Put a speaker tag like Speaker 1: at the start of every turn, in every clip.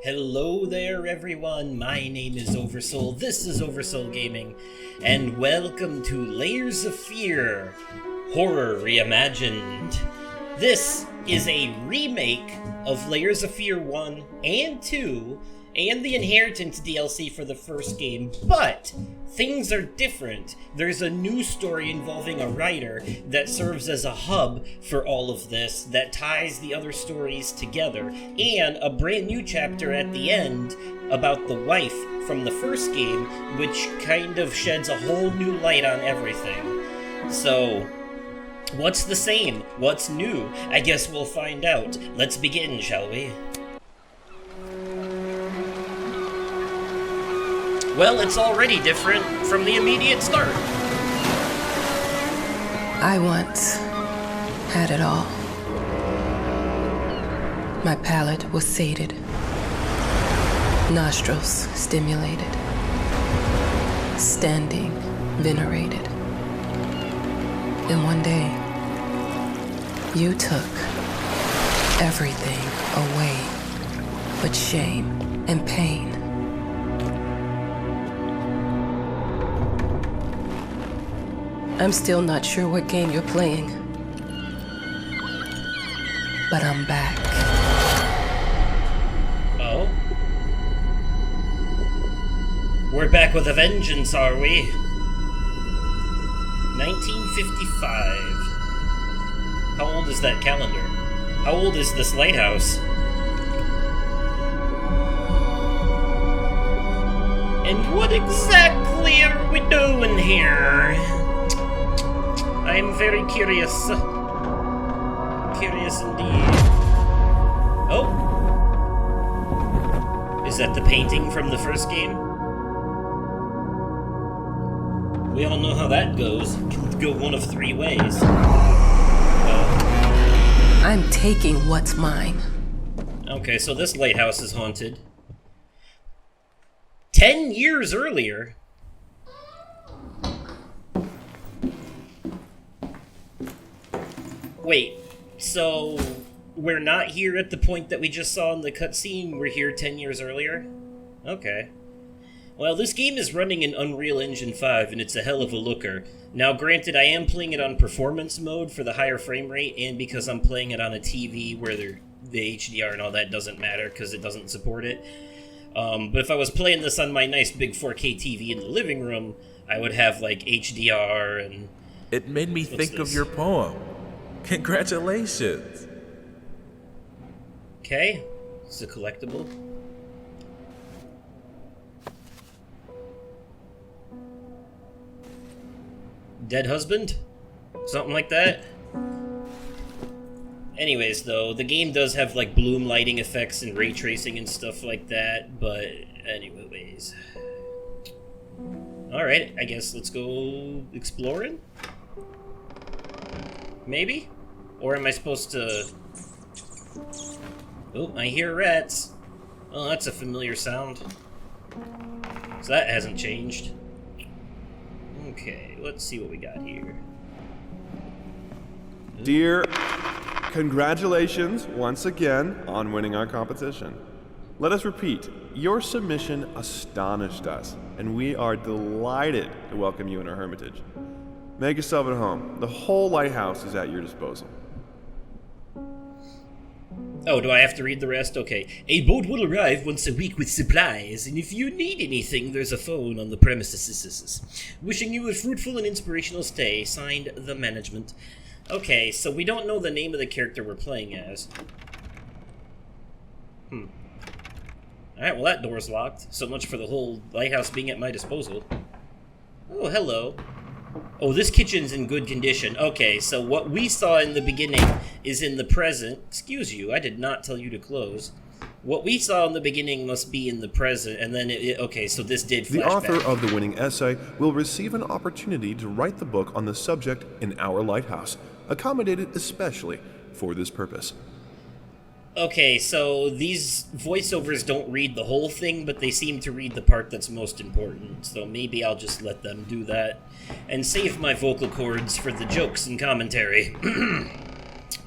Speaker 1: Hello there, everyone. My name is Oversoul. This is Oversoul Gaming, and welcome to Layers of Fear Horror Reimagined. This is a remake of Layers of Fear 1 and 2 and the Inheritance DLC for the first game, but things are different. There's a new story involving a writer that serves as a hub for all of this that ties the other stories together, and a brand new chapter at the end about the wife from the first game, which kind of sheds a whole new light on everything. So, what's the same? What's new? I guess we'll find out. Let's begin, shall we? Well, it's already different from the immediate start.
Speaker 2: I once had it all. My palate was sated, nostrils stimulated, standing venerated. And one day, you took everything away but shame and pain. I'm still not sure what game you're playing, but I'm back.
Speaker 1: Oh? We're back with a vengeance, are we? 1955. How old is that calendar? How old is this lighthouse? And what exactly are we doing here? I'm very curious. Curious indeed. Oh! Is that the painting from the first game? We all know how that goes. It can go one of three ways.
Speaker 2: I'm taking what's mine.
Speaker 1: Okay, so this lighthouse is haunted. 10 years earlier? Wait, so we're not here at the point that we just saw in the cutscene? We're here 10 years earlier? Okay. Well, this game is running in Unreal Engine 5, and it's a hell of a looker. Now, granted, I am playing it on performance mode for the higher frame rate, and because I'm playing it on a TV where the HDR and all that doesn't matter because it doesn't support it. But if I was playing this on my nice big 4K TV in the living room, I would have, like, HDR and...
Speaker 3: It made me think of your poem. Congratulations.
Speaker 1: Okay, it's a collectible. Dead husband? Something like that? Anyways, though, the game does have, like, bloom lighting effects and ray tracing and stuff like that, but anyways. Alright, I guess let's go exploring? Maybe? Or am I supposed to... Oh, I hear rats. Oh, that's a familiar sound. So that hasn't changed. Okay, let's see what we got here.
Speaker 4: Dear, congratulations once again on winning our competition. Let us repeat, your submission astonished us, and we are delighted to welcome you in our hermitage. Make yourself at home. The whole lighthouse is at your disposal.
Speaker 1: Oh, do I have to read the rest? Okay. A boat will arrive once a week with supplies, and if you need anything, there's a phone on the premises. Wishing you a fruitful and inspirational stay. Signed, the management. Okay, so we don't know the name of the character we're playing as. Alright, well that door's locked. So much for the whole lighthouse being at my disposal. Oh, hello. Oh, this kitchen's in good condition. Okay, so what we saw in the beginning is in the present. Excuse you, I did not tell you to close. What we saw in the beginning must be in the present, and then okay, so this did flashback.
Speaker 4: The author of the winning essay will receive an opportunity to write the book on the subject in our lighthouse, accommodated especially for this purpose.
Speaker 1: Okay, so these voiceovers don't read the whole thing, but they seem to read the part that's most important, so maybe I'll just let them do that, and save my vocal cords for the jokes and commentary.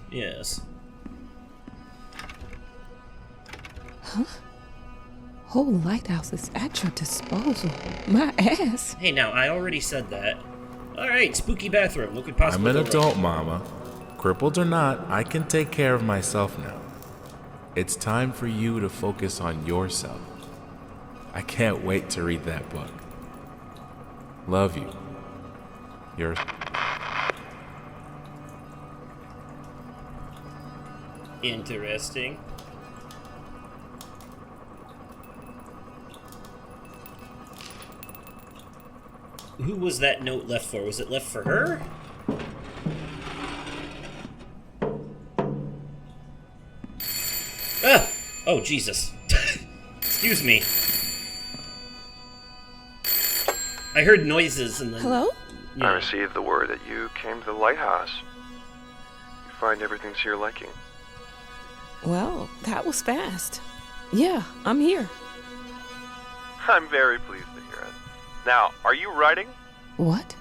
Speaker 1: Yes.
Speaker 5: Huh?
Speaker 2: Whole lighthouse is at your disposal. My ass.
Speaker 1: Hey, now, I already said that. Alright, spooky bathroom. What could possibly
Speaker 3: I'm an
Speaker 1: go
Speaker 3: adult,
Speaker 1: wrong?
Speaker 3: Mama. Crippled or not, I can take care of myself now. It's time for you to focus on yourself. I can't wait to read that book. Love you. You're...
Speaker 1: Interesting. Who was that note left for? Was it left for her? Ah! Oh, Jesus. Excuse me. I heard noises and then...
Speaker 2: Hello?
Speaker 4: I received the word that you came to the lighthouse. You find everything to your liking.
Speaker 2: Well, that was fast. Yeah, I'm here.
Speaker 4: I'm very pleased to hear it. Now, are you writing?
Speaker 2: What?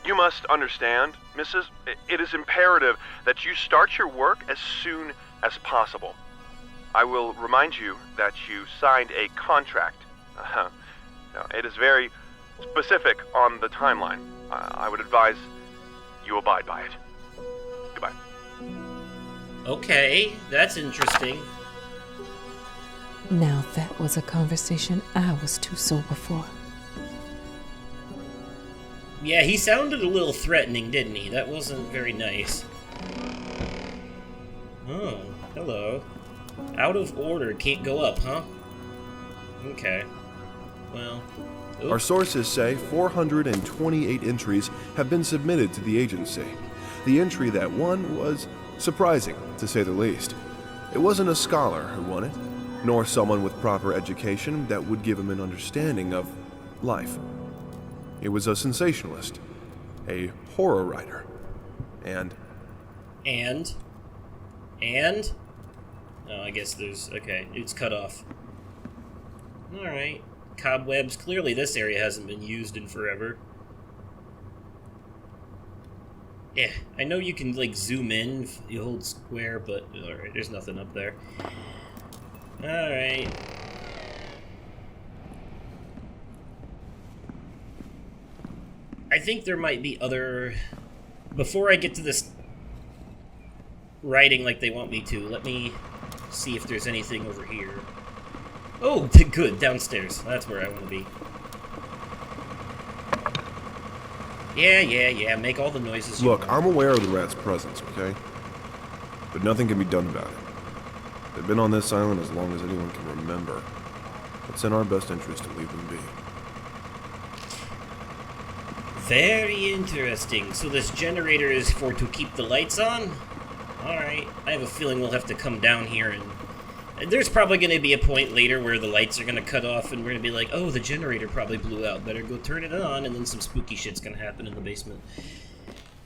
Speaker 4: You must understand, Mrs. It is imperative that you start your work as soon as possible. I will remind you that you signed a contract. Now, it is very specific on the timeline. I would advise you abide by it. Goodbye.
Speaker 1: Okay, that's interesting.
Speaker 2: Now that was a conversation I was too sober for.
Speaker 1: Yeah, he sounded a little threatening, didn't he? That wasn't very nice. Oh, hello. Out of order, can't go up, huh? Okay. Well... Oop.
Speaker 4: Our sources say 428 entries have been submitted to the agency. The entry that won was surprising, to say the least. It wasn't a scholar who won it, nor someone with proper education that would give him an understanding of life. It was a sensationalist, a horror writer, and...
Speaker 1: Oh, I guess there's... Okay, it's cut off. Alright. Cobwebs. Clearly this area hasn't been used in forever. Yeah, I know you can, like, zoom in if you hold square, but... Alright, there's nothing up there. Alright. I think there might be other... Before I get to this writing like they want me to, let me see if there's anything over here. Oh, good, downstairs. That's where I want to be. Yeah, make all the noises you
Speaker 4: Look,
Speaker 1: want.
Speaker 4: I'm aware of the rat's presence, okay? But nothing can be done about it. They've been on this island as long as anyone can remember. It's in our best interest to leave them be.
Speaker 1: Very interesting. So this generator is for to keep the lights on? Alright. I have a feeling we'll have to come down here and... There's probably going to be a point later where the lights are going to cut off and we're going to be like, oh, the generator probably blew out. Better go turn it on, and then some spooky shit's going to happen in the basement.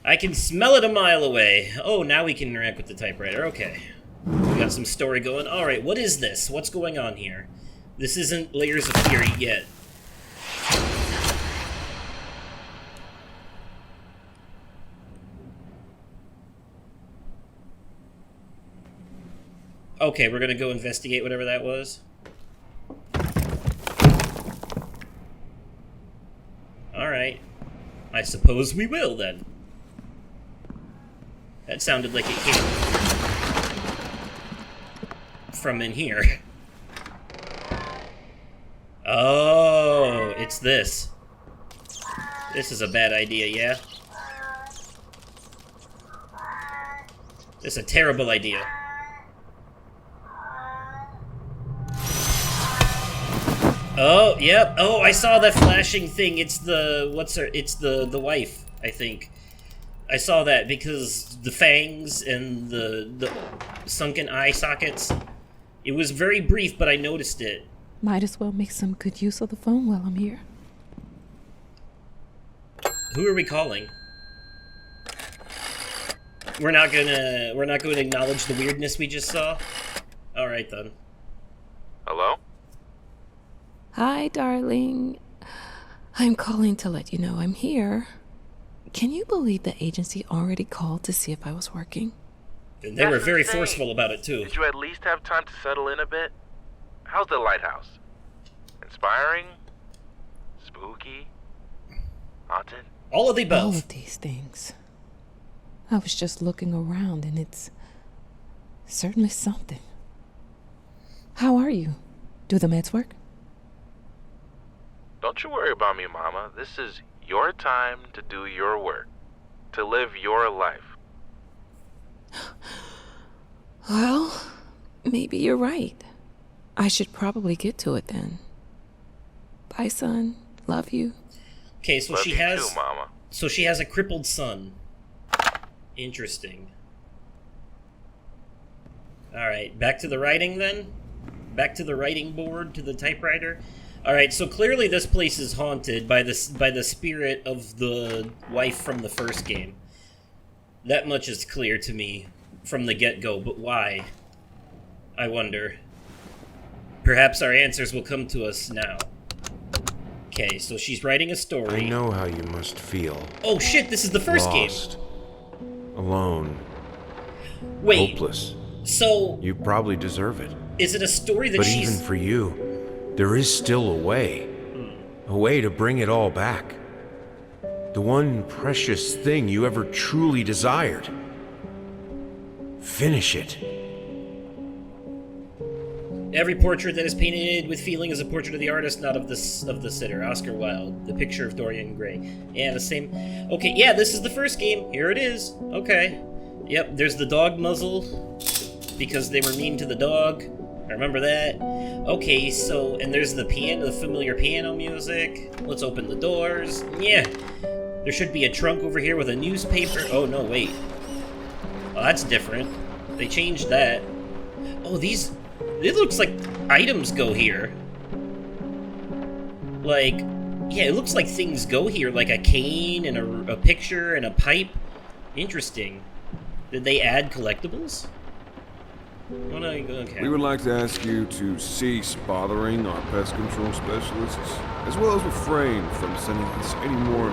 Speaker 1: I can smell it a mile away. Oh, now we can interact with the typewriter. Okay. We got some story going. Alright, what is this? What's going on here? This isn't Layers of Fear yet. Okay, we're gonna go investigate whatever that was. Alright. I suppose we will, then. That sounded like it came from in here. Oh, it's this. This is a bad idea, yeah? This is a terrible idea. Oh, yep. Oh, I saw that flashing thing. It's the... What's her... It's the wife, I think. I saw that because the fangs and the sunken eye sockets. It was very brief, but I noticed it.
Speaker 2: Might as well make some good use of the phone while I'm here.
Speaker 1: Who are we calling? We're not going to acknowledge the weirdness we just saw? Alright, then.
Speaker 4: Hello?
Speaker 2: Hi, darling. I'm calling to let you know I'm here. Can you believe the agency already called to see if I was working?
Speaker 1: And they were very forceful about it, too.
Speaker 3: Did you at least have time to settle in a bit? How's the lighthouse? Inspiring? Spooky? Haunted?
Speaker 1: All of the
Speaker 2: All
Speaker 1: above.
Speaker 2: of these things. I was just looking around and it's certainly something. How are you? Do the meds work?
Speaker 3: Don't you worry about me, Mama. This is your time to do your work. To live your life.
Speaker 2: Well, maybe you're right. I should probably get to it then. Bye, son. Love you.
Speaker 1: Okay, so
Speaker 3: Love
Speaker 1: she
Speaker 3: you
Speaker 1: has
Speaker 3: too, Mama.
Speaker 1: so she has a crippled son. Interesting. All right, back to the writing then. Back to the writing board, to the typewriter. All right, so clearly this place is haunted by the spirit of the wife from the first game. That much is clear to me from the get-go, but why? I wonder. Perhaps our answers will come to us now. Okay, so she's writing a story.
Speaker 5: I know how you must feel.
Speaker 1: Oh shit, this is the first
Speaker 5: Lost. Alone.
Speaker 1: game. Wait,
Speaker 5: Hopeless.
Speaker 1: so
Speaker 5: You probably deserve it.
Speaker 1: is it a story that
Speaker 5: But
Speaker 1: she's...
Speaker 5: even for you, there is still a way. A way to bring it all back. The one precious thing you ever truly desired. Finish it.
Speaker 1: Every portrait that is painted with feeling is a portrait of the artist, not of the sitter. Oscar Wilde, The Picture of Dorian Gray. Yeah, the same. Okay, yeah, this is the first game. Here it is. Okay. Yep, there's the dog muzzle, because they were mean to the dog. I remember that. Okay, so, and there's the piano, the familiar piano music. Let's open the doors. Yeah. There should be a trunk over here with a newspaper. Oh, no, wait. Oh, that's different. They changed that. Oh, these... It looks like items go here. Like, yeah, it looks like things go here, like a cane and a picture and a pipe. Interesting. Did they add collectibles? Oh, no, okay.
Speaker 4: We would like to ask you to cease bothering our pest control specialists, as well as refrain from sending us any more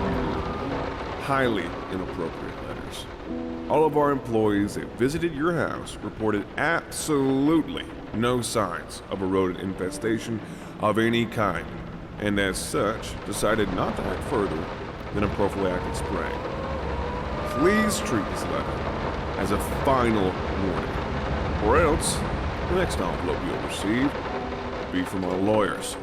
Speaker 4: highly inappropriate letters. All of our employees that visited your house reported absolutely no signs of a rodent infestation of any kind, and as such, decided not to act further than a prophylactic spray. Please treat this letter as a final warning, or else the next envelope you'll receive will be from our lawyers.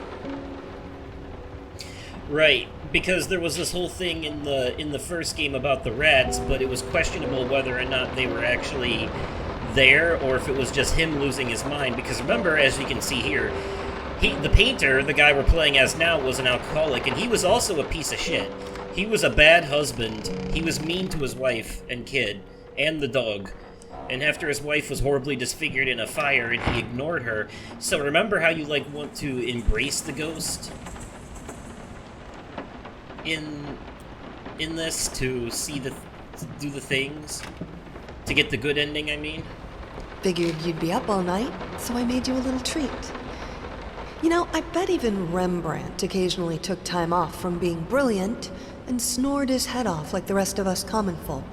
Speaker 1: Right, because there was this whole thing in the first game about the rats, but it was questionable whether or not they were actually there or if it was just him losing his mind. Because remember, as you can see here, the painter, the guy we're playing as now, was an alcoholic, and he was also a piece of shit. He was a bad husband. He was mean to his wife and kid and the dog. And after his wife was horribly disfigured in a fire and he ignored her. So remember how you want to embrace the ghost in this to do the things to get the good ending, I mean.
Speaker 6: Figured you'd be up all night, so I made you a little treat. You know, I bet even Rembrandt occasionally took time off from being brilliant and snored his head off like the rest of us common folk.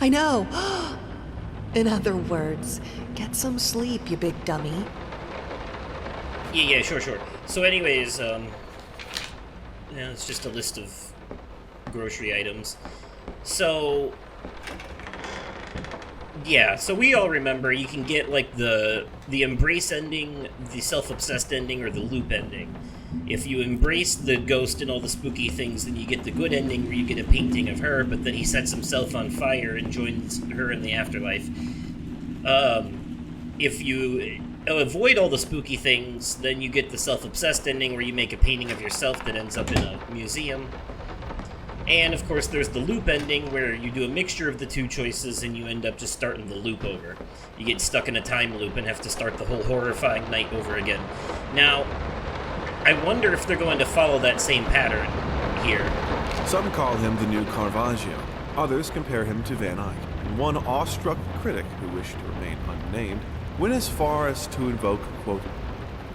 Speaker 6: I know! In other words, get some sleep, you big dummy.
Speaker 1: Yeah, sure. So anyways, it's just a list of grocery items. So, yeah, so we all remember you can get, the embrace ending, the self-obsessed ending, or the loop ending. If you embrace the ghost and all the spooky things, then you get the good ending where you get a painting of her, but then he sets himself on fire and joins her in the afterlife. If you avoid all the spooky things, then you get the self-obsessed ending where you make a painting of yourself that ends up in a museum. And of course there's the loop ending where you do a mixture of the two choices and you end up just starting the loop over. You get stuck in a time loop and have to start the whole horrifying night over again. Now, I wonder if they're going to follow that same pattern here.
Speaker 4: Some call him the new Caravaggio. Others compare him to Van Eyck. And one awestruck critic who wished to remain unnamed went as far as to invoke, quote,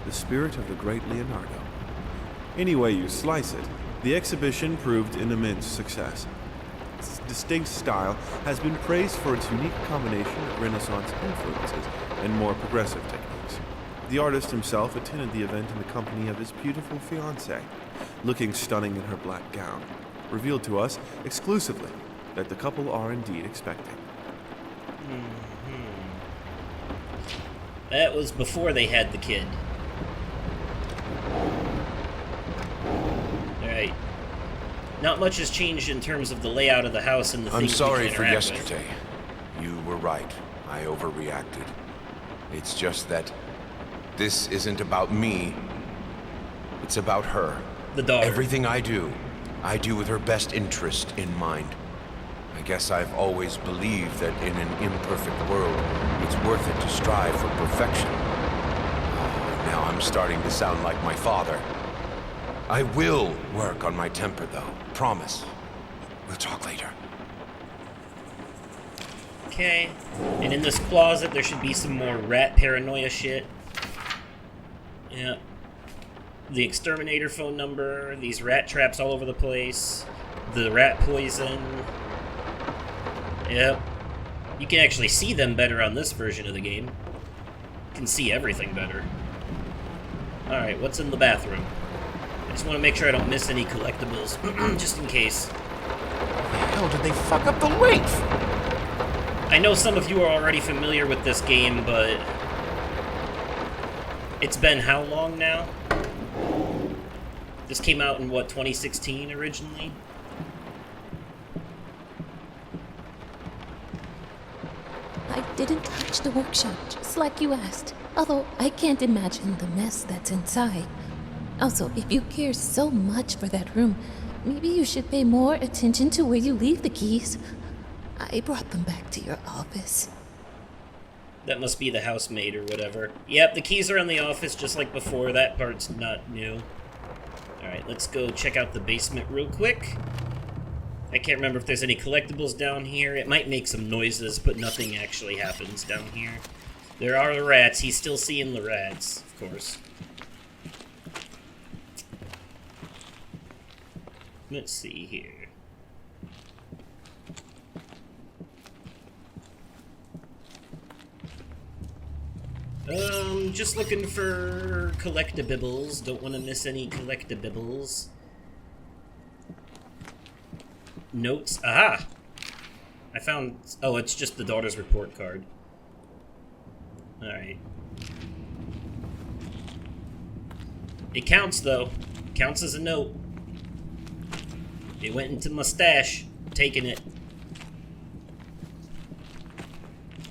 Speaker 4: the spirit of the great Leonardo. Any way you slice it, the exhibition proved an immense success. Its distinct style has been praised for its unique combination of Renaissance influences and more progressive techniques. The artist himself attended the event in the company of his beautiful fiancée, looking stunning in her black gown, revealed to us exclusively that the couple are indeed expecting.
Speaker 1: That was before they had the kid. Alright. Not much has changed in terms of the layout of the house and the
Speaker 5: I'm
Speaker 1: things we
Speaker 5: sorry
Speaker 1: can
Speaker 5: for
Speaker 1: interact with.
Speaker 5: yesterday. You were right. I overreacted. It's just that this isn't about me. It's about her.
Speaker 1: The daughter.
Speaker 5: Everything I do with her best interest in mind. I guess I've always believed that in an imperfect world, it's worth it to strive for perfection. Now I'm starting to sound like my father. I will work on my temper, though. Promise. We'll talk later.
Speaker 1: Okay. And in this closet, there should be some more rat paranoia shit. Yeah. The exterminator phone number, these rat traps all over the place, the rat poison. Yep. You can actually see them better on this version of the game. You can see everything better. Alright, what's in the bathroom? I just want to make sure I don't miss any collectibles, just in case.
Speaker 5: How did they fuck up the length?
Speaker 1: I know some of you are already familiar with this game, but it's been how long now? This came out in, what, 2016 originally?
Speaker 2: I didn't touch the workshop, just like you asked. Although I can't imagine the mess that's inside. Also, if you care so much for that room, maybe you should pay more attention to where you leave the keys. I brought them back to your office.
Speaker 1: That must be the housemaid or whatever. Yep, the keys are in the office just like before. That part's not new. Alright, let's go check out the basement real quick. I can't remember if there's any collectibles down here. It might make some noises, but nothing actually happens down here. There are the rats. He's still seeing the rats, of course. Let's see here. Just looking for collectibles. Don't want to miss any collectibles. Notes. Aha! I found... Oh, it's just the daughter's report card. Alright. It counts, though. Counts as a note. It went into my stash. Taking it.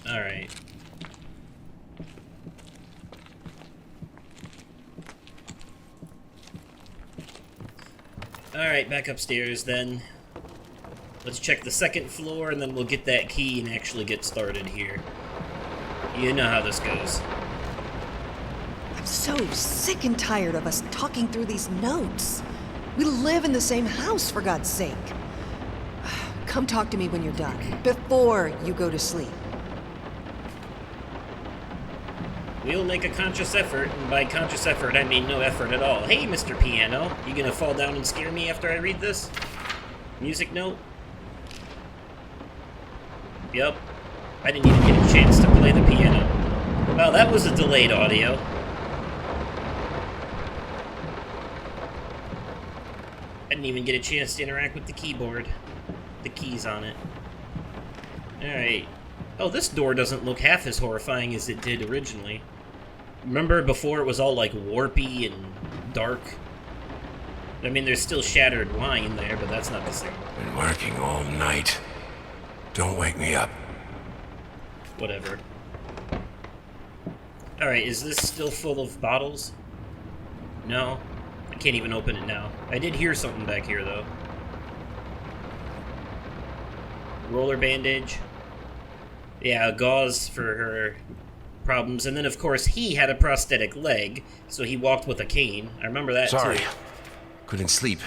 Speaker 1: Alright. Alright, back upstairs then. Let's check the second floor and then we'll get that key and actually get started here. You know how this goes.
Speaker 6: I'm so sick and tired of us talking through these notes. We live in the same house, for God's sake. Come talk to me when you're done, before you go to sleep.
Speaker 1: We'll make a conscious effort, and by conscious effort I mean no effort at all. Hey, Mr. Piano, you gonna fall down and scare me after I read this? Music note? Yup. I didn't even get a chance to play the piano. Well, that was a delayed audio. I didn't even get a chance to interact with the keyboard. The keys on it. Alright. Oh, this door doesn't look half as horrifying as it did originally. Remember before it was all like warpy and dark? I mean, there's still shattered wine there, but that's not the same.
Speaker 5: Been working all night. Don't wake me up.
Speaker 1: Whatever. Alright, is this still full of bottles? No? I can't even open it now. I did hear something back here, though. Roller bandage. Yeah, gauze for her problems. And then, of course, he had a prosthetic leg, so he walked with a cane. I remember that,
Speaker 5: Sorry.
Speaker 1: too.
Speaker 5: Couldn't sleep.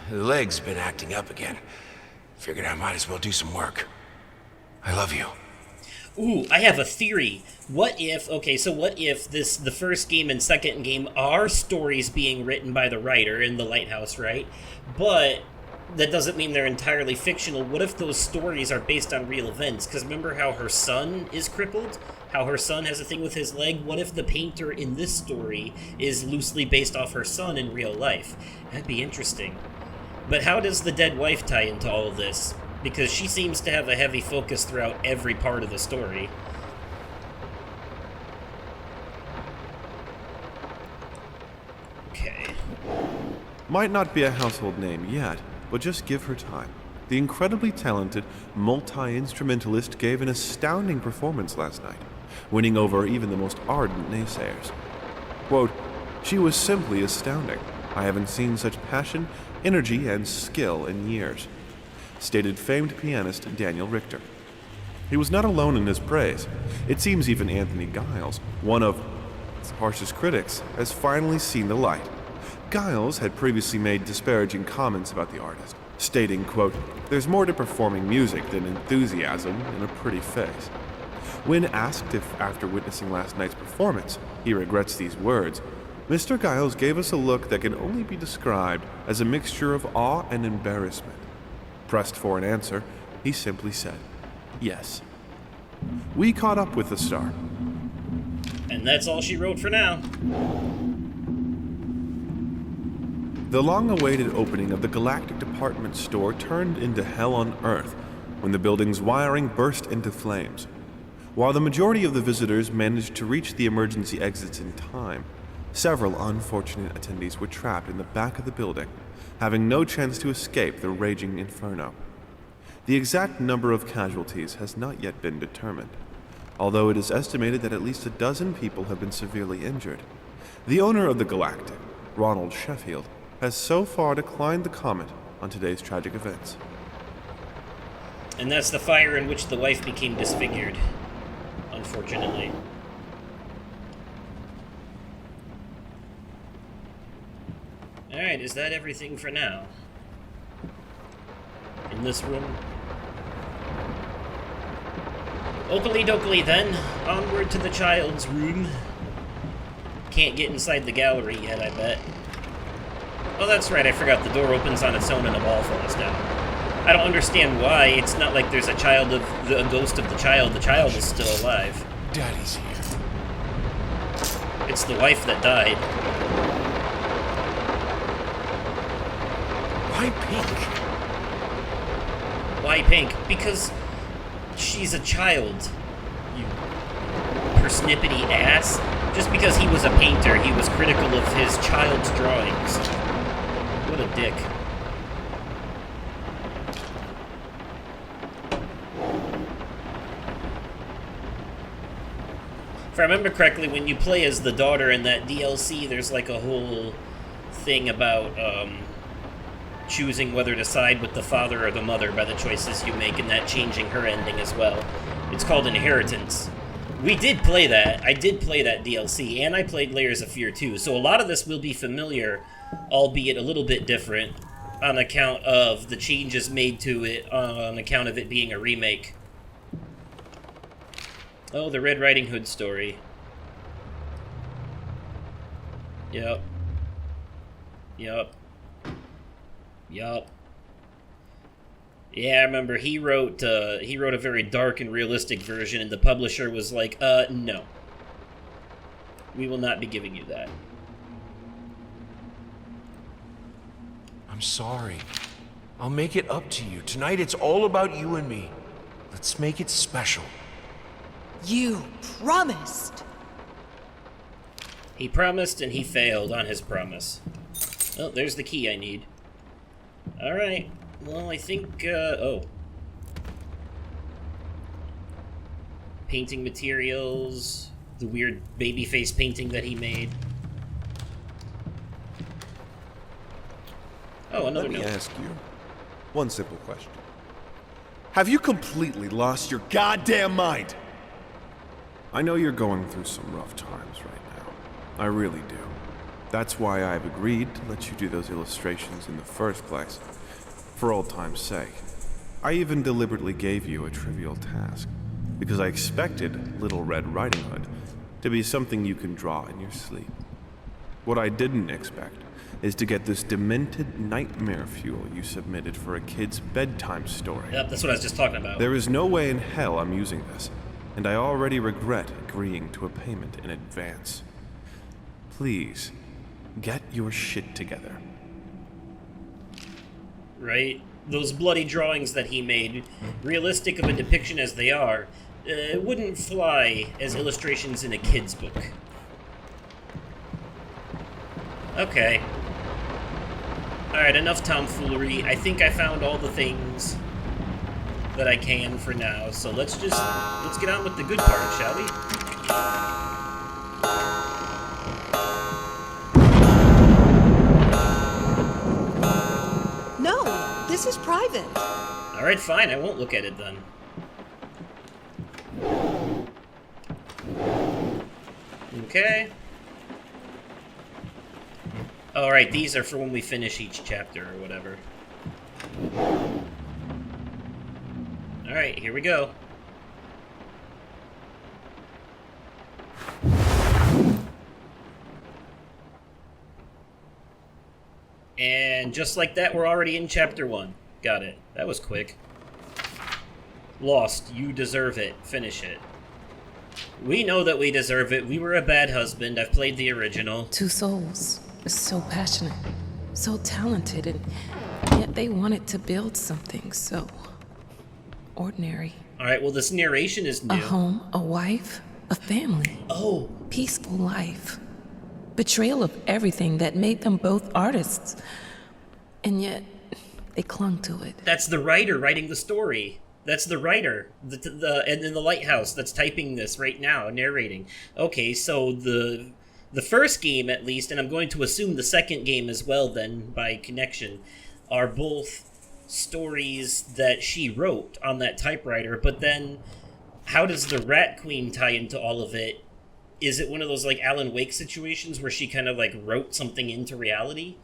Speaker 5: The leg's been acting up again. Figured I might as well do some work. I love you.
Speaker 1: Ooh, I have a theory. What if, okay, so what if the first game and second game are stories being written by the writer in The Lighthouse, right? But that doesn't mean they're entirely fictional. What if those stories are based on real events? Because remember how her son is crippled? how her son has a thing with his leg. What if the painter in this story is loosely based off her son in real life? That'd be interesting. But how does the dead wife tie into all of this? Because she seems to have a heavy focus throughout every part of the story. Okay.
Speaker 4: Might not be a household name yet, but just give her time. The incredibly talented multi-instrumentalist gave an astounding performance last night, winning over even the most ardent naysayers. Quote, "She was simply astounding. I haven't seen such passion, energy, and skill in years," stated famed pianist Daniel Richter. He was not alone in his praise. It seems even Anthony Giles, one of its harshest critics, has finally seen the light. Giles had previously made disparaging comments about the artist, stating, quote, "There's more to performing music than enthusiasm and a pretty face." When asked if, after witnessing last night's performance, he regrets these words, Mr. Giles gave us a look that can only be described as a mixture of awe and embarrassment. Pressed for an answer, he simply said, "Yes." We caught up with the star.
Speaker 1: And that's all she wrote for now.
Speaker 4: The long-awaited opening of the Galactic Department Store turned into hell on Earth when the building's wiring burst into flames. While the majority of the visitors managed to reach the emergency exits in time, several unfortunate attendees were trapped in the back of the building, having no chance to escape the raging inferno. The exact number of casualties has not yet been determined, although it is estimated that at least a dozen people have been severely injured. The owner of the Galactic, Ronald Sheffield, has so far declined to comment on today's tragic events.
Speaker 1: And that's the fire in which the wife became disfigured, unfortunately. Alright, is that everything for now? In this room? Oakley dokley then, onward to the child's room. Can't get inside the gallery yet, I bet. Oh, that's right, I forgot the door opens on its own and a ball falls down. I don't understand why. It's not like there's a ghost of the child. The child is still alive.
Speaker 5: Daddy's here.
Speaker 1: It's the wife that died.
Speaker 5: Why pink?
Speaker 1: Why pink? Because she's a child. You persnippety ass. Just because he was a painter, he was critical of his child's drawings. What a dick. If I remember correctly, when you play as the daughter in that DLC, there's like a whole thing about choosing whether to side with the father or the mother by the choices you make, and that changing her ending as well. It's called Inheritance. We did play that. I did play that DLC, and I played Layers of Fear 2, so a lot of this will be familiar, albeit a little bit different, on account of the changes made to it, on account of it being a remake. Oh, the Red Riding Hood story. Yep. Yup. Yeah, I remember he wrote a very dark and realistic version, and the publisher was like, no. We will not be giving you that.
Speaker 5: I'm sorry. I'll make it up to you. Tonight it's all about you and me. Let's make it special.
Speaker 6: You promised!
Speaker 1: He promised and he failed on his promise. Oh, there's the key I need. Alright. Well, I think, oh. Painting materials. The weird baby face painting that he made. Oh, another
Speaker 4: Let me
Speaker 1: note.
Speaker 4: ask you one simple question. Have you completely lost your goddamn mind? I know you're going through some rough times right now. I really do. That's why I've agreed to let you do those illustrations in the first place. For old time's sake. I even deliberately gave you a trivial task, because I expected Little Red Riding Hood to be something you can draw in your sleep. What I didn't expect is to get this demented nightmare fuel you submitted for a kid's bedtime story.
Speaker 1: Yep, that's what I was just talking about.
Speaker 4: There is no way in hell I'm using this. and I already regret agreeing to a payment in advance. Please, get your shit together.
Speaker 1: Right? Those bloody drawings that he made, realistic of a depiction as they are, wouldn't fly as illustrations in a kid's book. Okay. Alright, enough tomfoolery. I think I found all the things that I can for now, so let's get on with the good part, shall we?
Speaker 6: No, this is private.
Speaker 1: Alright, fine, I won't look at it then. Okay. Alright, these are for when we finish each chapter or whatever. Alright, here we go. And just like that, we're already in chapter 1. Got it. That was quick. Lost. You deserve it. Finish it. We know that we deserve it. We were a bad husband. I've played the original.
Speaker 2: Two souls, so passionate, so talented, and yet they wanted to build something so ordinary.
Speaker 1: Alright, well, this narration is new.
Speaker 2: A home, a wife, a family,
Speaker 1: Oh,
Speaker 2: peaceful life. Betrayal of everything that made them both artists. And yet, they clung to it.
Speaker 1: that's the writer writing the story. That's the writer, and in the lighthouse that's typing this right now, narrating. Okay, so the first game, at least, and I'm going to assume the second game as well then, by connection, are both stories that she wrote on that typewriter, but then how does the Rat Queen tie into all of it? Is it one of those, like, Alan Wake situations where she kind of, like, wrote something into reality?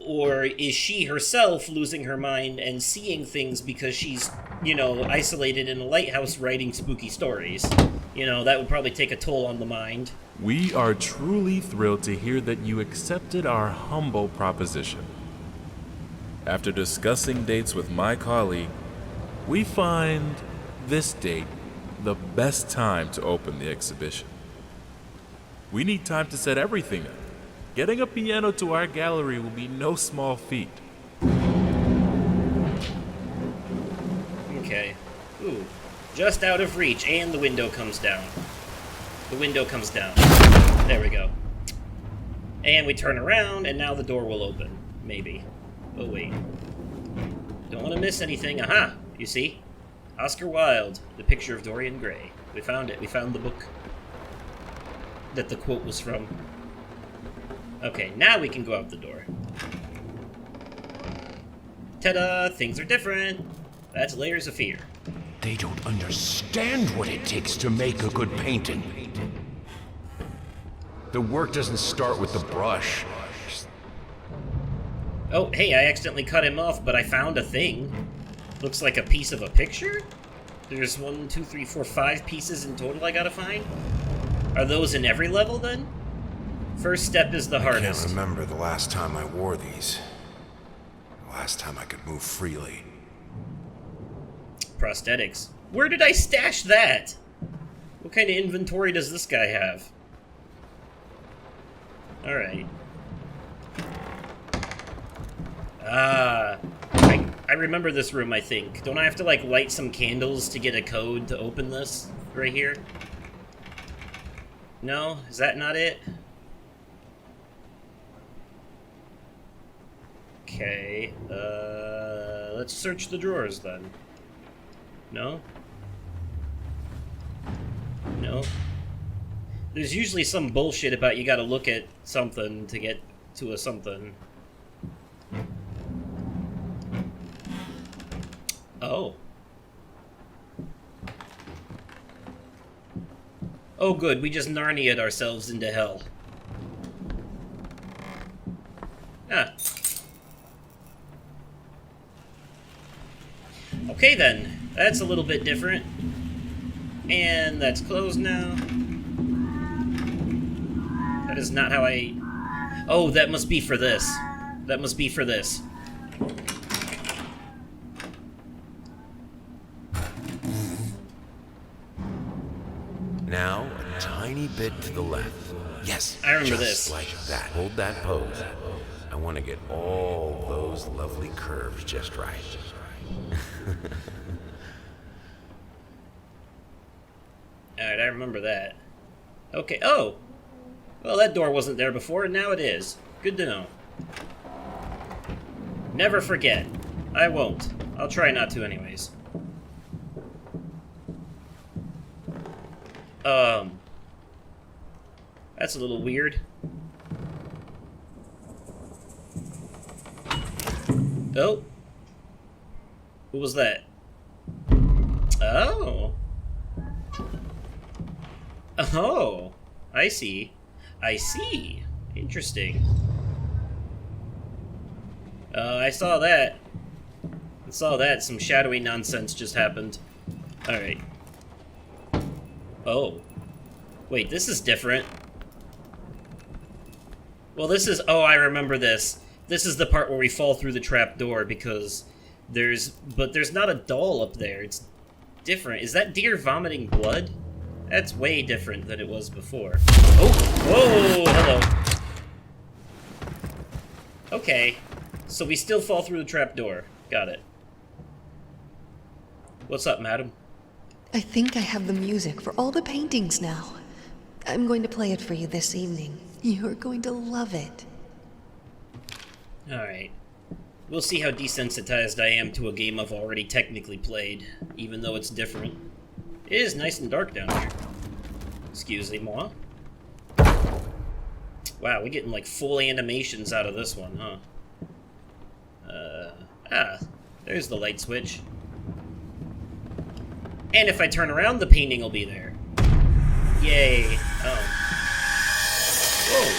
Speaker 1: Or is she herself losing her mind and seeing things because she's, isolated in a lighthouse writing spooky stories? That would probably take a toll on the mind.
Speaker 3: We are truly thrilled to hear that you accepted our humble proposition. After discussing dates with my colleague, we find this date the best time to open the exhibition. We need time to set everything up. Getting a piano to our gallery will be no small feat.
Speaker 1: Okay. Ooh. Just out of reach, and the window comes down. The window comes down. There we go. And we turn around, and now the door will open. Maybe. Oh, wait. Don't want to miss anything. Aha! You see? Oscar Wilde, The Picture of Dorian Gray. We found it. We found the book that the quote was from. Okay, now we can go out the door. Ta-da! Things are different. That's Layers of Fear.
Speaker 5: They don't understand what it takes to make a good painting. The work doesn't start with the brush.
Speaker 1: Oh, hey, I accidentally cut him off, but I found a thing. Looks like a piece of a picture? There's 5 pieces in total I gotta find? Are those in every level, then? First step is the
Speaker 5: I
Speaker 1: hardest.
Speaker 5: can't remember the last time I wore these. The last time I could move freely.
Speaker 1: Prosthetics. Where did I stash that? What kind of inventory does this guy have? Alright. I remember this room, I think. Don't I have to, like, light some candles to get a code to open this? Right here? No? Is that not it? Okay, let's search the drawers, then. No? No? There's usually some bullshit about you gotta look at something to get to a something. Oh. Oh good, we just Narnia'd ourselves into hell. Ah. Okay then, that's a little bit different. And that's closed now. That is not how I... Oh, that must be for this. That must be for this.
Speaker 5: tiny bit to the left. Yes,
Speaker 1: I remember
Speaker 5: just
Speaker 1: this.
Speaker 5: like that. Hold that pose. I want to get all those lovely curves just right.
Speaker 1: Alright, I remember that. Okay, oh! Well, that door wasn't there before, and now it is. Good to know. Never forget. I won't. I'll try not to anyways. That's a little weird. Oh. What was that? Oh. Oh. I see. I see. Interesting. I saw that. I saw that. Some shadowy nonsense just happened. Alright. Oh. Wait, this is different. Well, this is... Oh, I remember this. This is the part where we fall through the trap door because there's... But there's not a doll up there. It's different. Is that deer vomiting blood? That's way different than it was before. Oh! Whoa! Hello. Okay. So we still fall through the trap door. Got it. What's up, madam?
Speaker 6: I think I have the music for all the paintings now. I'm going to play it for you this evening. You're going to love it.
Speaker 1: Alright. We'll see how desensitized I am to a game I've already technically played, even though it's different. It is nice and dark down here. Excusez-moi. Wow, we're getting like full animations out of this one, huh? There's the light switch. And if I turn around, the painting will be there. Yay. Oh. Whoa.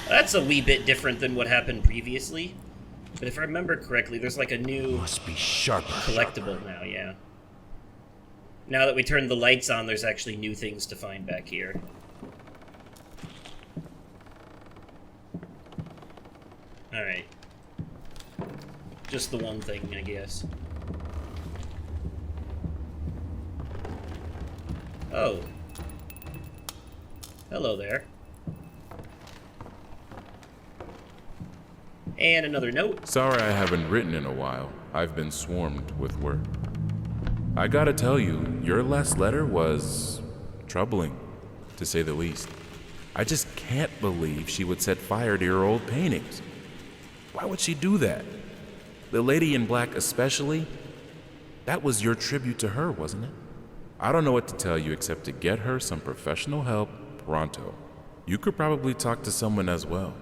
Speaker 1: That's a wee bit different than what happened previously. But if I remember correctly, there's like a new
Speaker 5: Must be sharper.
Speaker 1: collectible now, yeah. Now that we turned the lights on, there's actually new things to find back here. Alright. Just the one thing, I guess. Oh. Hello there. And another note.
Speaker 3: Sorry I haven't written in a while. I've been swarmed with work. I gotta tell you, your last letter was troubling, to say the least. I just can't believe she would set fire to your old paintings. Why would she do that? The lady in black especially? That was your tribute to her, wasn't it? I don't know what to tell you except to get her some professional help pronto. You could probably talk to someone as well.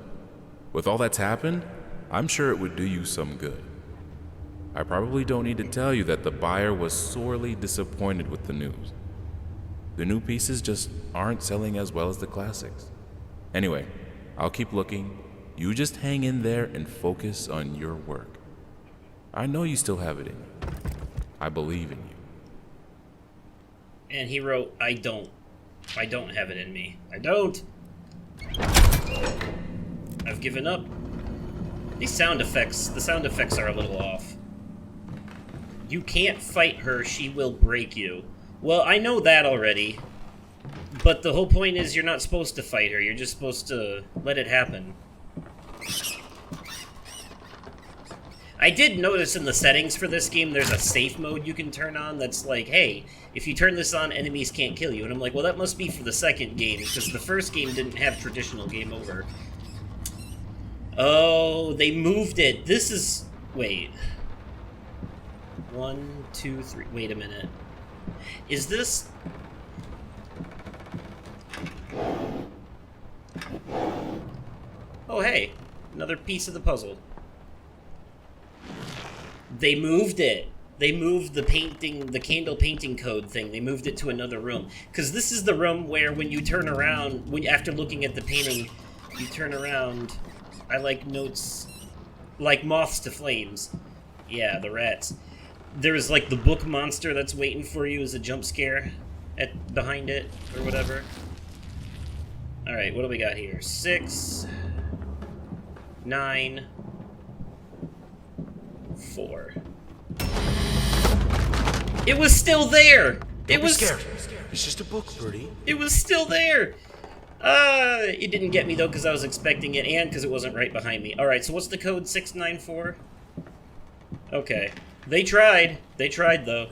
Speaker 3: With all that's happened, I'm sure it would do you some good. I probably don't need to tell you that the buyer was sorely disappointed with the news. The new pieces just aren't selling as well as the classics. Anyway, I'll keep looking. You just hang in there and focus on your work. I know you still have it in you. I believe in you.
Speaker 1: And he wrote, I don't have it in me. I don't. I've given up. These sound effects, the sound effects are a little off. You can't fight her, she will break you. Well, I know that already. But the whole point is you're not supposed to fight her, you're just supposed to let it happen. I did notice in the settings for this game there's a safe mode you can turn on that's like, hey, if you turn this on, enemies can't kill you. And I'm like, well, that must be for the second game, because the first game didn't have traditional game over. Oh, they moved it. This is... Wait. 1, 2, 3... Wait a minute. Is this... Oh, hey. Another piece of the puzzle. They moved it. They moved the painting, the candle painting code thing. They moved it to another room. Because this is the room where when you turn around, when after looking at the painting, you turn around. I like notes, like moths to flames. Yeah, the rats. There's like the book monster that's waiting for you as a jump scare behind it, or whatever. Alright, what do we got here? 6, 9, 4. It was still there! It was...
Speaker 5: Scared. It's just a book, Birdie.
Speaker 1: It was still there! It didn't get me, though, because I was expecting it, and because it wasn't right behind me. Alright, so what's the code? 694? Okay. They tried. They tried, though.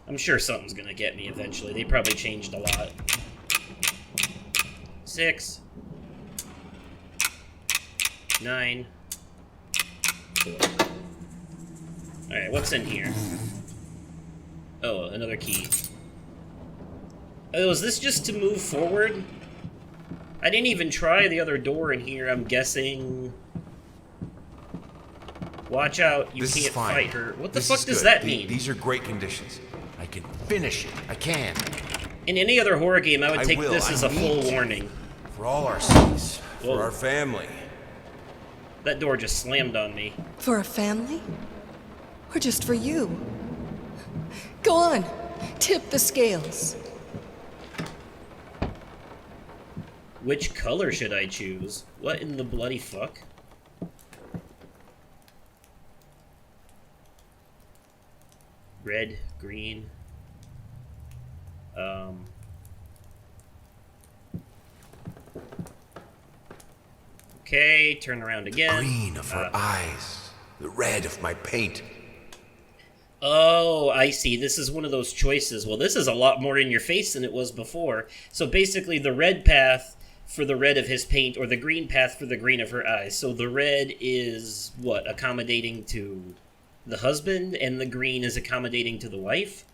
Speaker 1: I'm sure something's gonna get me eventually. They probably changed a lot. 6 9 4. Alright, what's in here? Oh, another key. Oh, is this just to move forward? I didn't even try the other door in here, I'm guessing. Watch out, you
Speaker 5: This is
Speaker 1: can't
Speaker 5: fine.
Speaker 1: fight her. What the
Speaker 5: This
Speaker 1: fuck
Speaker 5: is
Speaker 1: does
Speaker 5: good.
Speaker 1: that mean?
Speaker 5: These are great conditions. I can finish it. I can.
Speaker 1: In any other horror game, I would take
Speaker 5: will.
Speaker 1: this as
Speaker 5: I
Speaker 1: a full
Speaker 5: need to.
Speaker 1: warning.
Speaker 5: For all our sakes.
Speaker 1: Whoa.
Speaker 5: For our family.
Speaker 1: That door just slammed on me.
Speaker 6: For a family? Or just for you? Go on, tip the scales.
Speaker 1: Which color should I choose? What in the bloody fuck? Red, green. Okay, turn around again.
Speaker 5: Green of her eyes. The red of my paint.
Speaker 1: Oh, I see. This is one of those choices. Well, this is a lot more in your face than it was before. So basically, the red path for the red of his paint, or the green path for the green of her eyes. So the red is, what, accommodating to the husband, and the green is accommodating to the wife?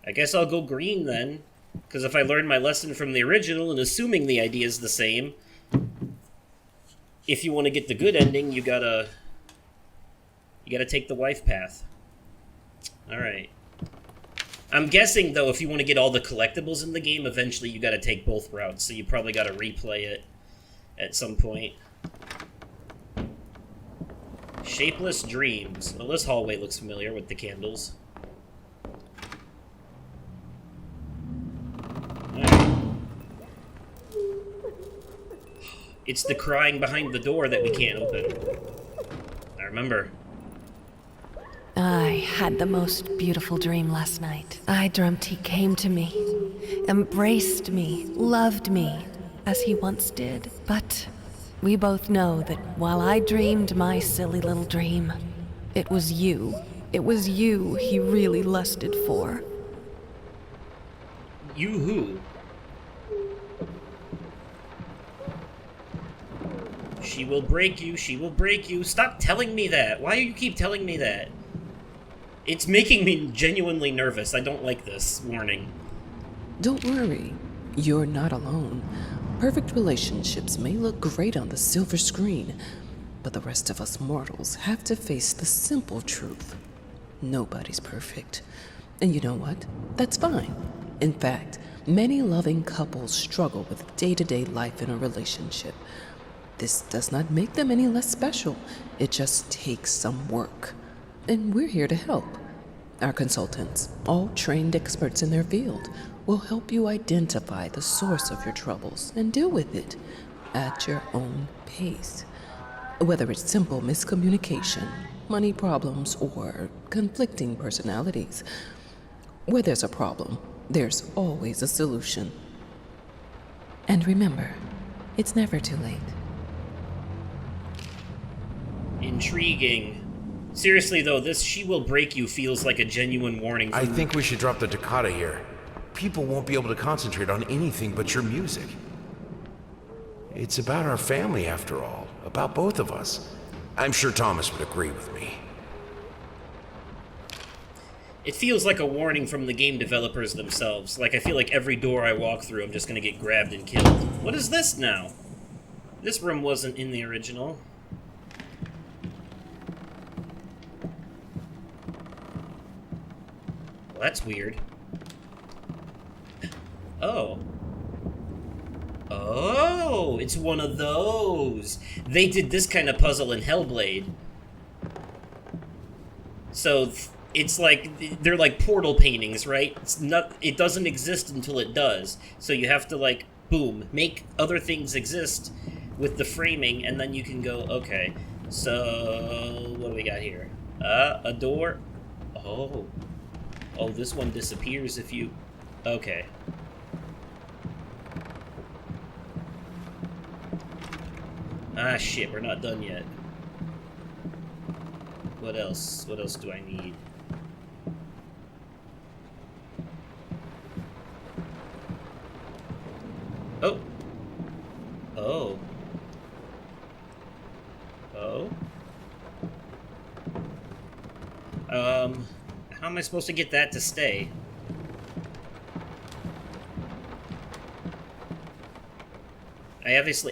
Speaker 1: I guess I'll go green then. Because if I learned my lesson from the original, and assuming the idea is the same, if you want to get the good ending, you gotta take the wife path. Alright. I'm guessing, though, if you want to get all the collectibles in the game, eventually you gotta take both routes, so you probably gotta replay it at some point. Shapeless Dreams. Well, this hallway looks familiar with the candles. Alright. It's the crying behind the door that we can't open. I remember.
Speaker 7: I had the most beautiful dream last night. I dreamt he came to me, embraced me, loved me, as he once did. But we both know that while I dreamed my silly little dream, it was you. It was you he really lusted for.
Speaker 1: You who? She will break you, she will break you. Stop telling me that. Why do you keep telling me that? It's making me genuinely nervous. I don't like this warning.
Speaker 8: Don't worry, you're not alone. Perfect relationships may look great on the silver screen, but the rest of us mortals have to face the simple truth. Nobody's perfect. And you know what? That's fine. In fact, many loving couples struggle with day-to-day life in a relationship. This does not make them any less special. It just takes some work. And we're here to help. Our consultants, all trained experts in their field, will help you identify the source of your troubles and deal with it at your own pace. Whether it's simple miscommunication, money problems, or conflicting personalities, where there's a problem, there's always a solution. And remember, it's never too late.
Speaker 1: Intriguing. Seriously, though, this "she will break you" feels like a genuine warning from...
Speaker 5: I think we should drop the toccata here. People won't be able to concentrate on anything but your music. It's about our family, after all. About both of us. I'm sure Thomas would agree with me.
Speaker 1: It feels like a warning from the game developers themselves. Like, I feel like every door I walk through, I'm just gonna get grabbed and killed. What is this now? This room wasn't in the original. Well, that's weird. Oh. Oh, it's one of those. They did this kind of puzzle in Hellblade. So it's like they're like portal paintings, right? It's not. It doesn't exist until it does. So you have to like boom, make other things exist with the framing, and then you can go. Okay, so what do we got here? A door. Oh, this one disappears if you. Okay. Ah, shit, we're not done yet. What else? What else do I need? Oh. Oh. Oh. How am I supposed to get that to stay?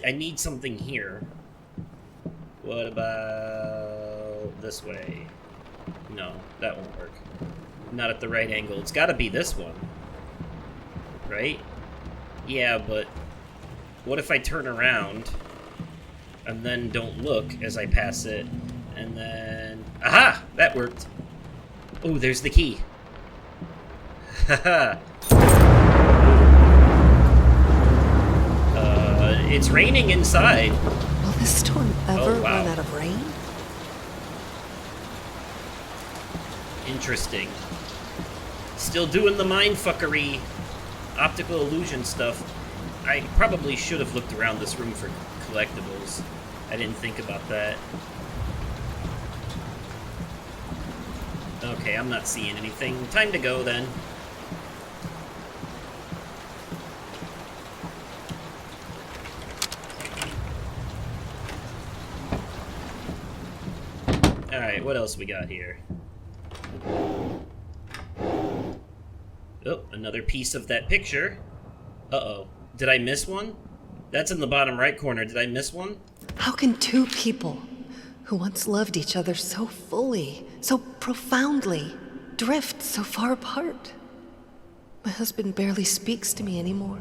Speaker 1: I need something here. What about this way? No, that won't work. Not at the right angle. It's gotta be this one. Right? Yeah, but what if I turn around and then don't look as I pass it, and then... Aha! That worked. Oh, there's the key. Haha. It's raining inside.
Speaker 6: Will this storm ever
Speaker 1: Oh, wow.
Speaker 6: run out of rain?
Speaker 1: Interesting. Still doing the mindfuckery optical illusion stuff. I probably should have looked around this room for collectibles. I didn't think about that. Okay, I'm not seeing anything. Time to go then. Alright, what else we got here? Oh, another piece of that picture. Uh-oh. Did I miss one? That's in the bottom right corner. Did I miss one?
Speaker 6: How can two people who once loved each other so fully, so profoundly, drift so far apart? My husband barely speaks to me anymore.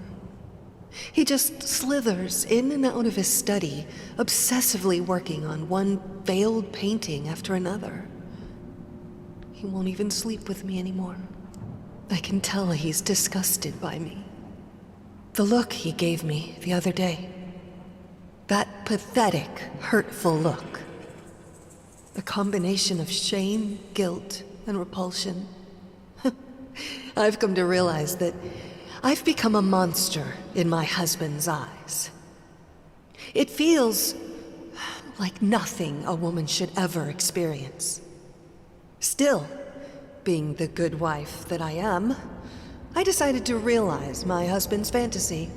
Speaker 6: He just slithers in and out of his study, obsessively working on one veiled painting after another. He won't even sleep with me anymore. I can tell he's disgusted by me. The look he gave me the other day. That pathetic, hurtful look. A combination of shame, guilt, and repulsion. I've come to realize that I've become a monster in my husband's eyes. It feels like nothing a woman should ever experience. Still, being the good wife that I am, I decided to realize my husband's fantasy.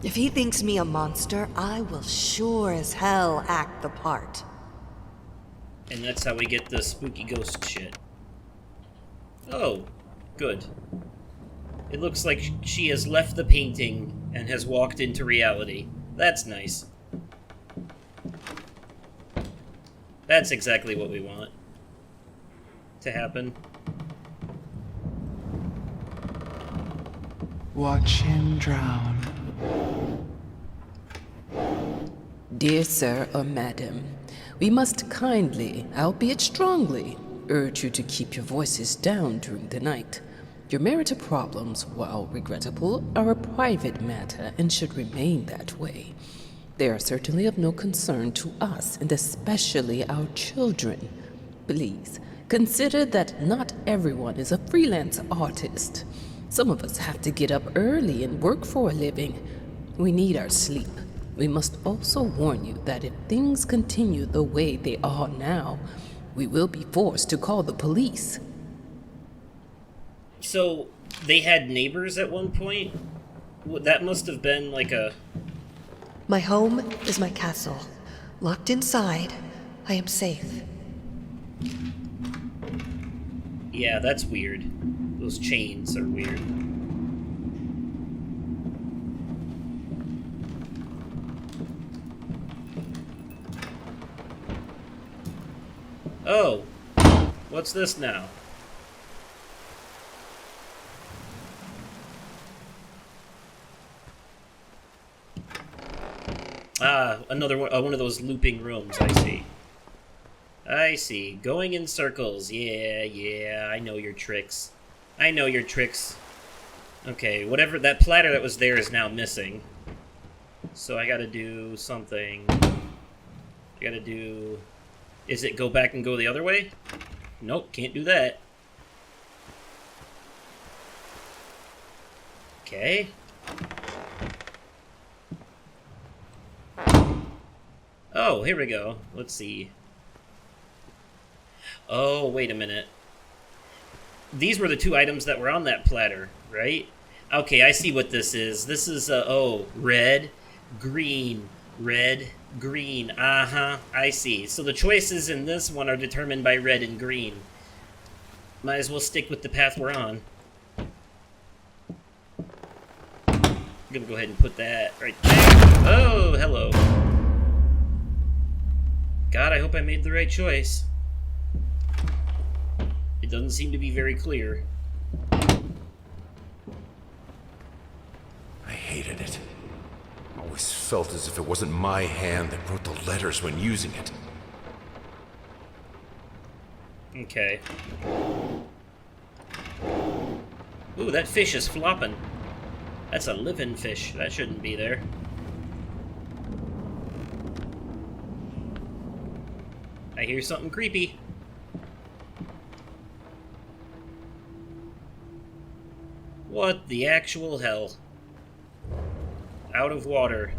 Speaker 6: If he thinks me a monster, I will sure as hell act the part.
Speaker 1: And that's how we get the spooky ghost shit. Oh, good. It looks like she has left the painting and has walked into reality. That's nice. That's exactly what we want to happen.
Speaker 9: Watch him drown.
Speaker 8: Dear sir or madam, we must kindly, albeit strongly, urge you to keep your voices down during the night. Your marital problems, while regrettable, are a private matter and should remain that way. They are certainly of no concern to us, and especially our children. Please, consider that not everyone is a freelance artist. Some of us have to get up early and work for a living. We need our sleep. We must also warn you that if things continue the way they are now, we will be forced to call the police.
Speaker 1: So, they had neighbors at one point? That must have been like a...
Speaker 6: My home is my castle. Locked inside, I am safe.
Speaker 1: Yeah, that's weird. Those chains are weird. Oh! What's this now? Ah, another one of those looping rooms, I see. I see. Going in circles. Yeah, I know your tricks. I know your tricks. Okay, whatever, that platter that was there is now missing. So I gotta do something. I gotta do... Is it go back and go the other way? Nope, can't do that. Okay. Oh, here we go. Let's see. Oh, wait a minute. These were the two items that were on that platter, right? Okay, I see what this is. This is, oh, red, green, red, green. Uh-huh, I see. So the choices in this one are determined by red and green. Might as well stick with the path we're on. I'm gonna go ahead and put that right there. Oh, hello. God, I hope I made the right choice. It doesn't seem to be very clear.
Speaker 5: I hated it. Always felt as if it wasn't my hand that wrote the letters when using it.
Speaker 1: Okay. Ooh, that fish is flopping. That's a living fish. That shouldn't be there. I hear something creepy. What the actual hell? Out of water.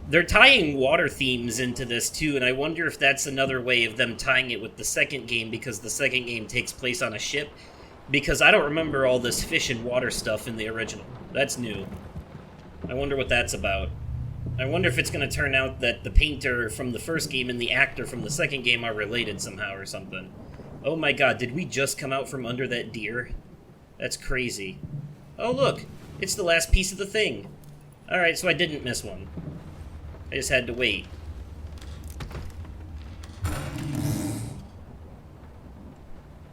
Speaker 1: They're tying water themes into this too, and I wonder if that's another way of them tying it with the second game, because the second game takes place on a ship. Because I don't remember all this fish and water stuff in the original. That's new. I wonder what that's about. I wonder if it's going to turn out that the painter from the first game and the actor from the second game are related somehow or something. Oh my god, did we just come out from under that deer? That's crazy. Oh look, it's the last piece of the thing. Alright, so I didn't miss one. I just had to wait.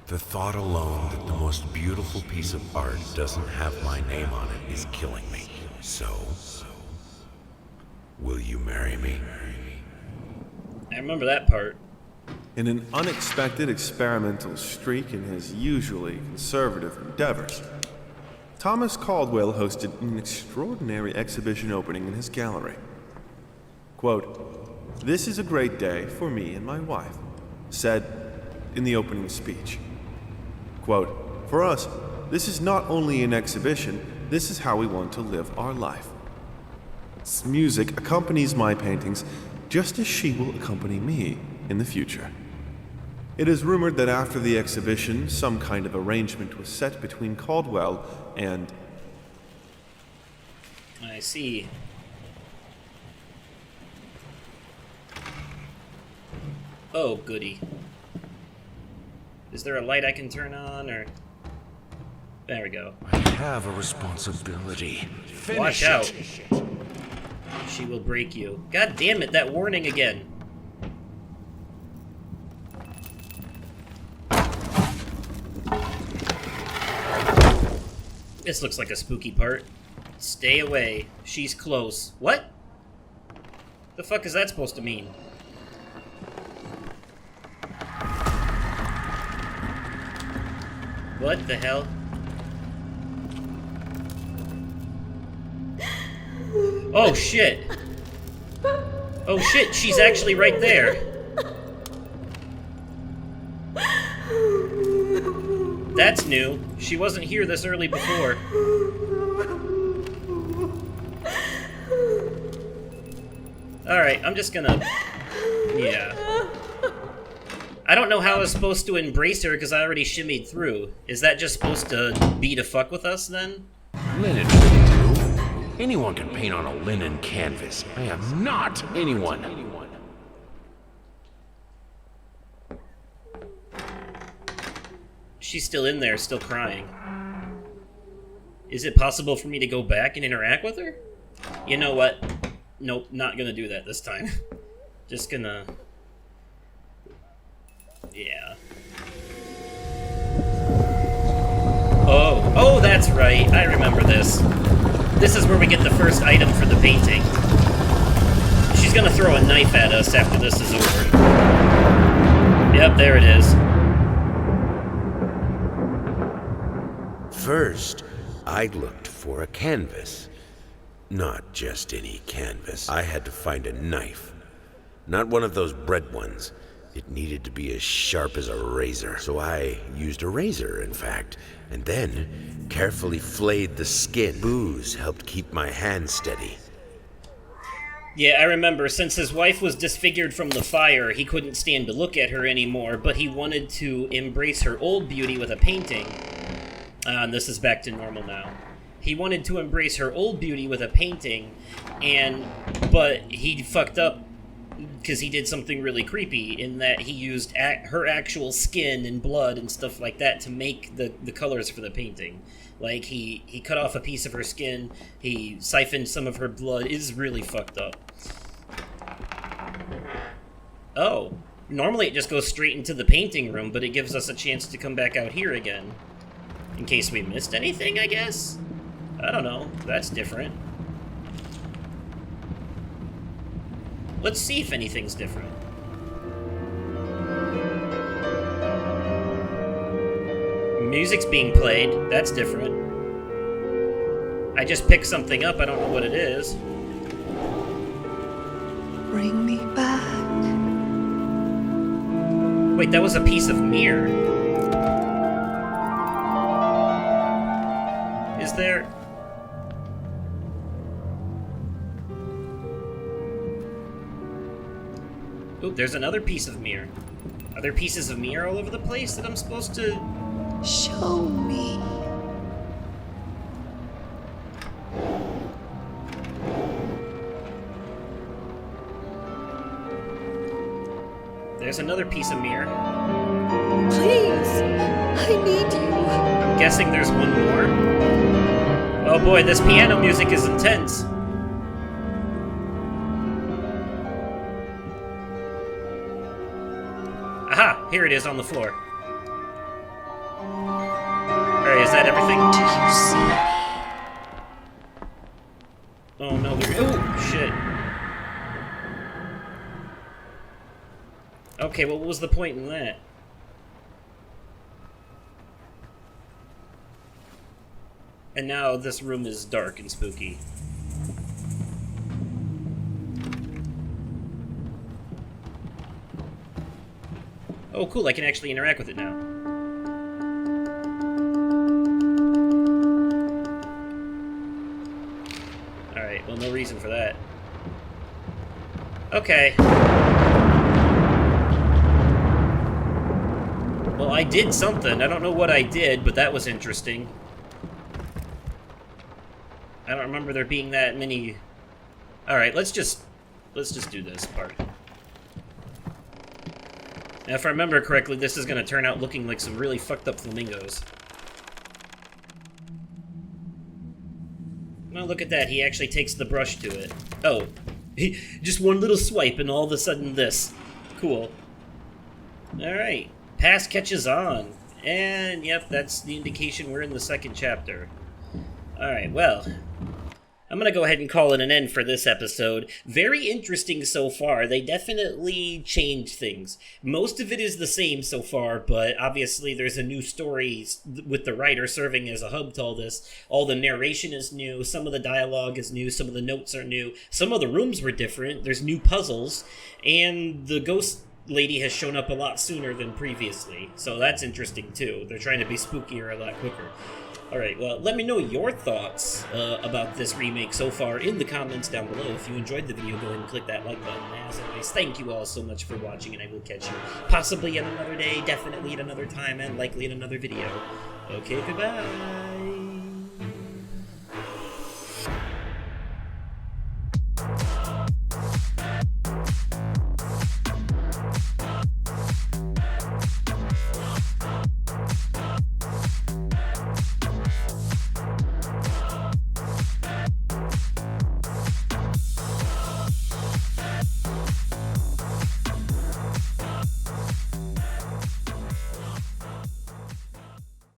Speaker 5: The thought alone that the most beautiful piece of art doesn't have my name on it is killing me. So, will you marry me?
Speaker 1: I remember that part.
Speaker 4: In an unexpected experimental streak in his usually conservative endeavors, Thomas Caldwell hosted an extraordinary exhibition opening in his gallery. Quote, "This is a great day for me and my wife," said in the opening speech. Quote, "For us, this is not only an exhibition, this is how we want to live our life. Music accompanies my paintings just as she will accompany me in the future." It is rumored that after the exhibition, some kind of arrangement was set between Caldwell and...
Speaker 1: I see. Oh, goody. Is there a light I can turn on, or... There we go.
Speaker 5: I have a responsibility.
Speaker 1: Watch out. She will break you. God damn it, that warning again. This looks like a spooky part. Stay away. She's close. What? The fuck is that supposed to mean? What the hell? Oh shit! Oh shit, she's actually right there! That's new. She wasn't here this early before. Alright, I'm just gonna... Yeah. I don't know how I was supposed to embrace her because I already shimmied through. Is that just supposed to be to fuck with us then?
Speaker 5: Linen will do. Anyone can paint on a linen canvas. I am not anyone.
Speaker 1: She's still in there, still crying. Is it possible for me to go back and interact with her? You know what? Nope, not gonna do that this time. Just gonna... Yeah. Oh, that's right. I remember this. This is where we get the first item for the painting. She's gonna throw a knife at us after this is over. Yep, there it is.
Speaker 5: First, I looked for a canvas. Not just any canvas. I had to find a knife. Not one of those bread ones.
Speaker 10: It needed to be as sharp as a razor, so I used a razor, in fact, and then carefully flayed the skin. Booze helped keep my hand steady.
Speaker 1: Yeah, I remember, since his wife was disfigured from the fire, he couldn't stand to look at her anymore, but he wanted to embrace her old beauty with a painting. And this is back to normal now. He wanted to embrace her old beauty with a painting, but he fucked up because he did something really creepy in that he used her actual skin and blood and stuff like that to make the colors for the painting. Like, he cut off a piece of her skin, he siphoned some of her blood. It is really fucked up. Oh, normally it just goes straight into the painting room, but it gives us a chance to come back out here again. In case we missed anything, I guess? I don't know. That's different. Let's see if anything's different. Music's being played. That's different. I just picked something up. I don't know what it is.
Speaker 6: Bring me back.
Speaker 1: Wait, that was a piece of mirror. Is there... Ooh, there's another piece of mirror. Are there pieces of mirror all over the place that I'm supposed to...
Speaker 6: Show me.
Speaker 1: There's another piece of mirror.
Speaker 6: Please, I need you.
Speaker 1: I'm guessing there's one more. Oh boy, this piano music is intense. Aha! Here it is on the floor. Alright, is that everything?
Speaker 6: Do you see me?
Speaker 1: Oh no, oh, shit. Okay, well, what was the point in that? And now this room is dark and spooky. Oh, cool, I can actually interact with it now. Alright, well, no reason for that. Okay. Well, I did something. I don't know what I did, but that was interesting. I don't remember there being that many... Alright, let's just do this part. Now, if I remember correctly, this is going to turn out looking like some really fucked up flamingos. Oh, look at that. He actually takes the brush to it. Oh. Just one little swipe and all of a sudden this. Cool. Alright. Pass catches on. And, yep, that's the indication we're in the second chapter. Alright, well... I'm gonna go ahead and call it an end for this episode. Very interesting so far. They definitely changed things. Most of it is the same so far, but obviously there's a new story with the writer serving as a hub to all this. All the narration is new, some of the dialogue is new, some of the notes are new, some of the rooms were different, there's new puzzles, and the ghost lady has shown up a lot sooner than previously, so that's interesting too. They're trying to be spookier a lot quicker. Alright, well, let me know your thoughts about this remake so far in the comments down below. If you enjoyed the video, go ahead and click that like button. As always, thank you all so much for watching, and I will catch you possibly in another day, definitely at another time, and likely in another video. Okay, goodbye!